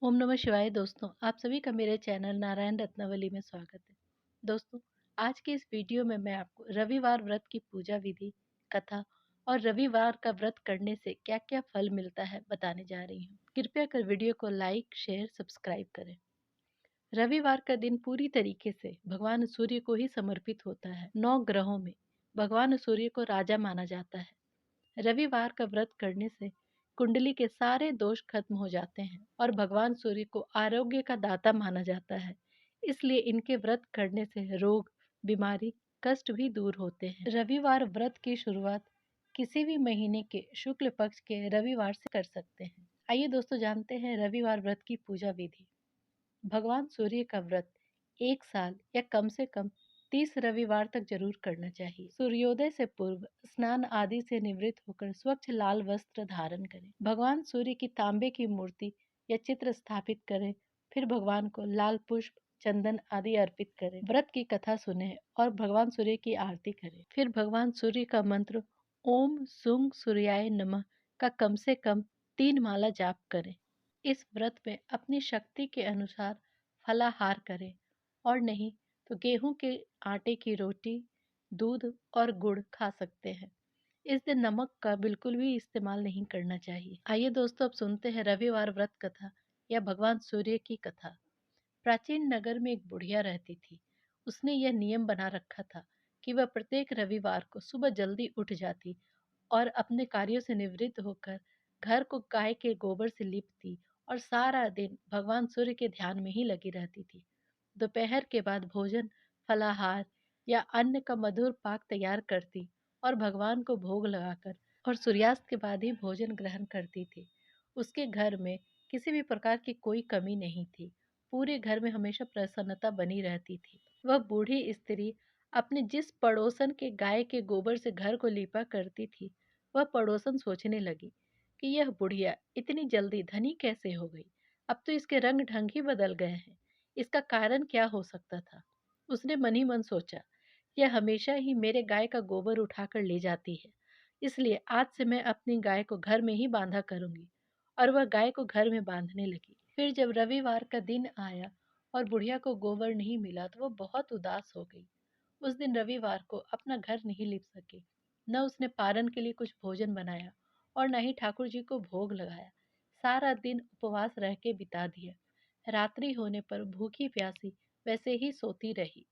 ओम नमः शिवाय दोस्तों, आप सभी का मेरे चैनल नारायण रत्नावली में स्वागत है। दोस्तों, आज के इस वीडियो में मैं आपको रविवार व्रत की पूजा विधि, कथा और रविवार का व्रत करने से क्या-क्या फल मिलता है बताने जा रही हूँ। कृपया कर वीडियो को लाइक, शेयर, सब्सक्राइब करें। रविवार का दिन पूरी तरीके से भगवान सूर्य को ही समर्पित होता है। 9 ग्रहों में भगवान सूर्य को राजा माना जाता है। रविवार का व्रत करने से कुंडली के सारे दोष खत्म हो जाते हैं और भगवान सूर्य को आरोग्य का दाता माना जाता है। इसलिए इनके व्रत करने से रोग, बीमारी, कष्ट भी दूर होते हैं। रविवार व्रत की शुरुआत किसी भी महीने के शुक्ल पक्ष के रविवार से कर सकते हैं। आइए दोस्तों जानते हैं रविवार व्रत की पूजा विधि। भगवान सूर्य का व्रत 1 साल या कम से कम 30 रविवार तक जरूर करना चाहिए। सूर्योदय से पूर्व स्नान आदि से निवृत्त होकर स्वच्छ लाल वस्त्र धारण करें। भगवान सूर्य की तांबे की मूर्ति या चित्र स्थापित करें। फिर भगवान को लाल पुष्प, चंदन आदि अर्पित करें। व्रत की कथा सुने और भगवान सूर्य की आरती करें। फिर भगवान सूर्य का मंत्र ओम सुंग सूर्याय नमः का कम से कम 3 माला जाप करें। इस व्रत में अपनी शक्ति के अनुसार फलाहार करें और नहीं तो गेहूं के आटे की रोटी, दूध और गुड़ खा सकते हैं। इस दिन नमक का बिल्कुल भी इस्तेमाल नहीं करना चाहिए। आइए दोस्तों अब सुनते हैं रविवार व्रत कथा या भगवान सूर्य की कथा। प्राचीन नगर में एक बुढ़िया रहती थी। उसने यह नियम बना रखा था कि वह प्रत्येक रविवार को सुबह जल्दी उठ जाती और अपने कार्यों से निवृत्त होकर घर को गाय के गोबर से लीपती और सारा दिन भगवान सूर्य के ध्यान में ही लगी रहती थी। दोपहर के बाद भोजन, फलाहार या अन्न का मधुर पाक तैयार करती और भगवान को भोग लगाकर और सूर्यास्त के बाद ही भोजन ग्रहण करती थी। उसके घर में किसी भी प्रकार की कोई कमी नहीं थी। पूरे घर में हमेशा प्रसन्नता बनी रहती थी। वह बूढ़ी स्त्री अपने जिस पड़ोसन के गाय के गोबर से घर को लीपा करती थी, वह पड़ोसन सोचने लगी कि यह बुढ़िया इतनी जल्दी धनी कैसे हो गई। अब तो इसके रंग ढंग ही बदल गए हैं। इसका कारण क्या हो सकता था? उसने मन ही मन सोचा, यह हमेशा ही मेरे गाय का गोबर उठाकर ले जाती है, इसलिए आज से मैं अपनी गाय को घर में ही बांधा करूंगी। और वह गाय को घर में बांधने लगी। फिर जब रविवार का दिन आया और बुढ़िया को गोबर नहीं मिला तो वह बहुत उदास हो गई। उस दिन रविवार को अपना घर नहीं लीप सकी। न उसने पारण के लिए कुछ भोजन बनाया और न ही ठाकुर जी को भोग लगाया। सारा दिन उपवास रह के बिता दिया। रात्रि होने पर भूखी प्यासी वैसे ही सोती रही।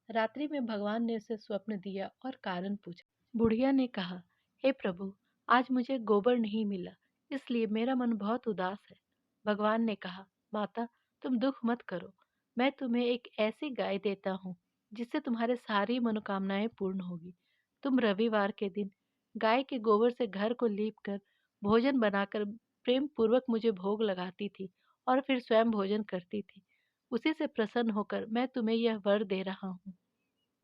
रात्रि में भगवान ने उसे स्वप्न दिया और कारण पूछा। बुढ़िया ने कहा, हे प्रभु, आज मुझे गोबर नहीं मिला, इसलिए मेरा मन बहुत उदास है। भगवान ने कहा, माता, तुम दुख मत करो। मैं तुम्हें एक ऐसी गाय देता हूँ जिससे तुम्हारे सारी मनोकामनाएं पूर्ण होगी। तुम रविवार के दिन गाय के गोबर से घर को लीप कर भोजन बनाकर प्रेम पूर्वक मुझे भोग लगाती थी और फिर स्वयं भोजन करती थी। उसी से प्रसन्न होकर मैं तुम्हें यह वर दे रहा हूँ।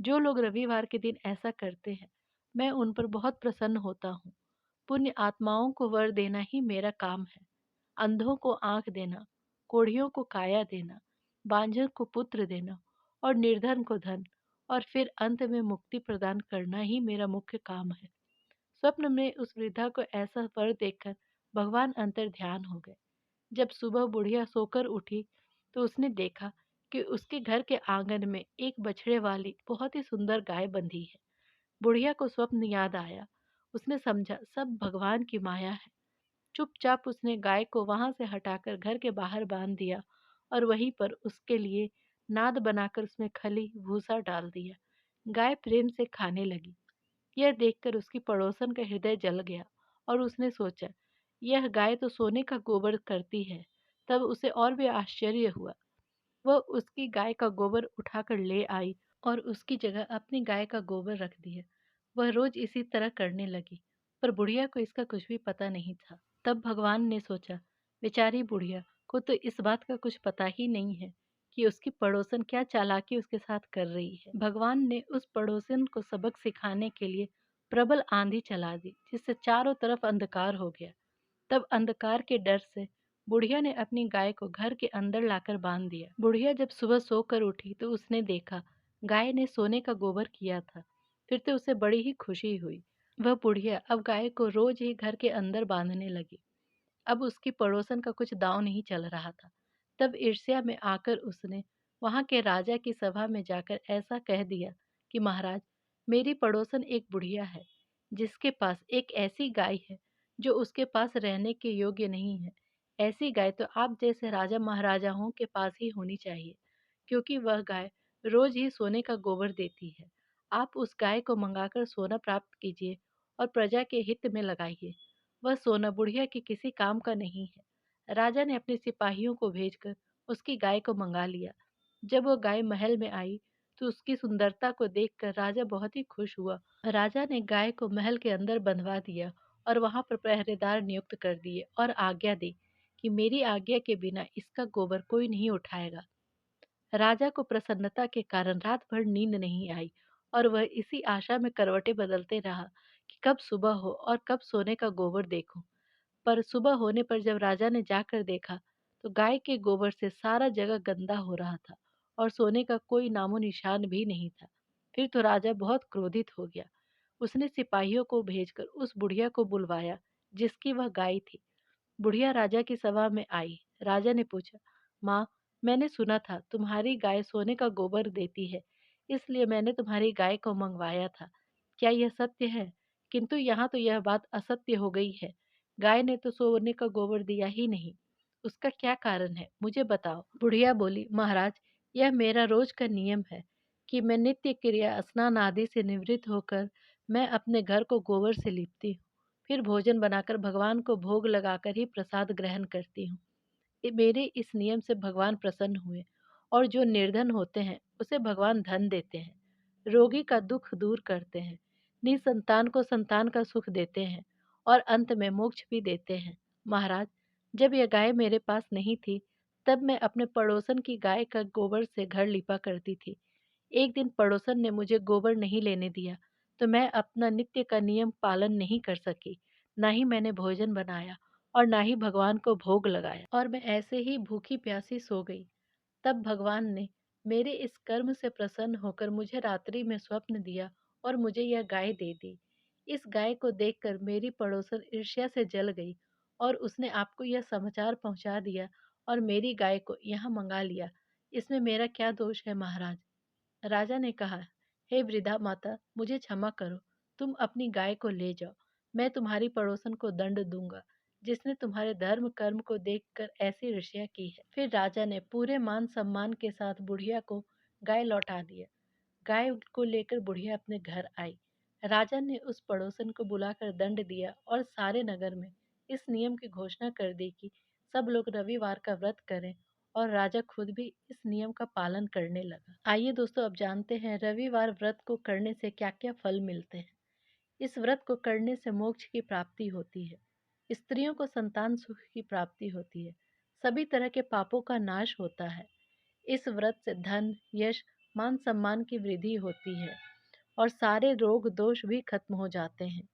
जो लोग रविवार के दिन ऐसा करते हैं, मैं उन पर बहुत प्रसन्न होता हूँ। पुण्य आत्माओं को वर देना ही मेरा काम है। अंधों को आंख देना, कोढ़ियों को काया देना, बांझर को पुत्र देना और निर्धन को धन, और फिर अंत में मुक्ति प्रदान करना ही मेरा मुख्य काम है। स्वप्न में उस वृद्धा को ऐसा वर देखकर भगवान अंतर ध्यान हो गए। जब सुबह बुढ़िया सोकर उठी तो उसने देखा कि उसके घर के आंगन में एक बछड़े वाली बहुत ही सुंदर गाय बंधी है। बुढ़िया को स्वप्न याद आया। उसने समझा सब भगवान की माया है। चुपचाप उसने गाय को वहां से हटाकर घर के बाहर बांध दिया और वहीं पर उसके लिए नाद बनाकर उसमें खली भूसा डाल दिया। गाय प्रेम से खाने लगी। यह देखकर उसकी पड़ोसन का हृदय जल गया और उसने सोचा, यह गाय तो सोने का गोबर करती है। तब उसे और भी आश्चर्य हुआ। वह उसकी गाय का गोबर उठाकर ले आई और उसकी जगह अपनी गाय का गोबर रख दिया। वह रोज इसी तरह करने लगी, पर बुढ़िया को इसका कुछ भी पता नहीं था। तब भगवान ने सोचा, बेचारी बुढ़िया को तो इस बात का कुछ पता ही नहीं है कि उसकी पड़ोसन क्या चालाकी उसके साथ कर रही है। भगवान ने उस पड़ोसन को सबक सिखाने के लिए प्रबल आंधी चला दी, जिससे चारों तरफ अंधकार हो गया। तब अंधकार के डर से बुढ़िया ने अपनी गाय को घर के अंदर लाकर बांध दिया। बुढ़िया जब सुबह सोकर उठी तो उसने देखा गाय ने सोने का गोबर किया था। फिर तो उसे बड़ी ही खुशी हुई। वह बुढ़िया अब गाय को रोज ही घर के अंदर बांधने लगी। अब उसकी पड़ोसन का कुछ दांव नहीं चल रहा था। तब ईर्ष्या में आकर उसने वहां के राजा की सभा में जाकर ऐसा कह दिया कि महाराज, मेरी पड़ोसन एक बुढ़िया है जिसके पास एक ऐसी गाय है जो उसके पास रहने के योग्य नहीं है। ऐसी गाय तो आप जैसे राजा महाराजाओं के पास ही होनी चाहिए, क्योंकि वह गाय रोज ही सोने का गोबर देती है। आप उस गाय को मंगाकर सोना प्राप्त कीजिए और प्रजा के हित में लगाइए। वह सोना बुढ़िया के किसी काम का नहीं है। राजा ने अपने सिपाहियों को भेजकर उसकी गाय को मंगा लिया। जब वह गाय महल में आई तो उसकी सुंदरता को देखकर राजा बहुत ही खुश हुआ। राजा ने गाय को महल के अंदर बंधवा दिया और वहां पर पहरेदार नियुक्त कर दिए और आज्ञा दी कि मेरी आज्ञा के बिना इसका गोबर कोई नहीं उठाएगा। राजा को प्रसन्नता के कारण रात भर नींद नहीं आई और वह इसी आशा में करवटें बदलते रहा कि कब सुबह हो और कब सोने का गोबर देखूं। पर सुबह होने पर जब राजा ने जाकर देखा तो गाय के गोबर से सारा जगह गंदा हो रहा था और सोने का कोई नामो निशान भी नहीं था। फिर तो राजा बहुत क्रोधित हो गया। उसने सिपाहियों को भेजकर उस बुढ़िया को बुलवाया जिसकी वह गाय थी। बुढ़िया राजा की सभा में आई। राजा ने पूछा, माँ, मैंने सुना था तुम्हारी गाय सोने का गोबर देती है, इसलिए मैंने तुम्हारी गाय को मंगवाया था। क्या यह सत्य है? किंतु यहाँ तो यह बात असत्य हो गई है। गाय ने तो सोने का गोबर दिया ही नहीं। उसका क्या कारण है, मुझे बताओ। बुढ़िया बोली, महाराज, यह मेरा रोज का नियम है कि मैं नित्य क्रिया स्नान आदि से निवृत्त होकर मैं अपने घर को गोबर से लीपती हूँ। फिर भोजन बनाकर भगवान को भोग लगाकर ही प्रसाद ग्रहण करती हूँ। मेरे इस नियम से भगवान प्रसन्न हुए और जो निर्धन होते हैं उसे भगवान धन देते हैं, रोगी का दुख दूर करते हैं, निसंतान को संतान का सुख देते हैं और अंत में मोक्ष भी देते हैं। महाराज, जब यह गाय मेरे पास नहीं थी तब मैं अपने पड़ोसन की गाय का गोबर से घर लिपा करती थी। एक दिन पड़ोसन ने मुझे गोबर नहीं लेने दिया तो मैं अपना नित्य का नियम पालन नहीं कर सकी। ना ही मैंने भोजन बनाया और ना ही भगवान को भोग लगाया और मैं ऐसे ही भूखी प्यासी सो गई। तब भगवान ने मेरे इस कर्म से प्रसन्न होकर मुझे रात्रि में स्वप्न दिया और मुझे यह गाय दे दी। इस गाय को देखकर मेरी पड़ोसन ईर्ष्या से जल गई और उसने आपको यह समाचार पहुंचा दिया और मेरी गाय को यहाँ मंगा लिया। इसमें मेरा क्या दोष है महाराज? राजा ने कहा, हे वृद्धा माता, मुझे क्षमा करो। तुम अपनी गाय को ले जाओ। मैं तुम्हारी पड़ोसन को दंड दूंगा जिसने तुम्हारे धर्म कर्म को देखकर ऐसी ईर्ष्या की है। फिर राजा ने पूरे मान सम्मान के साथ बुढ़िया को गाय लौटा दिया। गाय को लेकर बुढ़िया अपने घर आई। राजा ने उस पड़ोसन को बुलाकर दंड दिया और सारे नगर में इस नियम की घोषणा कर दी कि सब लोग रविवार का व्रत करें और राजा खुद भी इस नियम का पालन करने लगा। आइए दोस्तों, अब जानते हैं रविवार व्रत को करने से क्या क्या फल मिलते हैं। इस व्रत को करने से मोक्ष की प्राप्ति होती है, स्त्रियों को संतान सुख की प्राप्ति होती है, सभी तरह के पापों का नाश होता है। इस व्रत से धन, यश, मान सम्मान की वृद्धि होती है और सारे रोग दोष भी खत्म हो जाते हैं।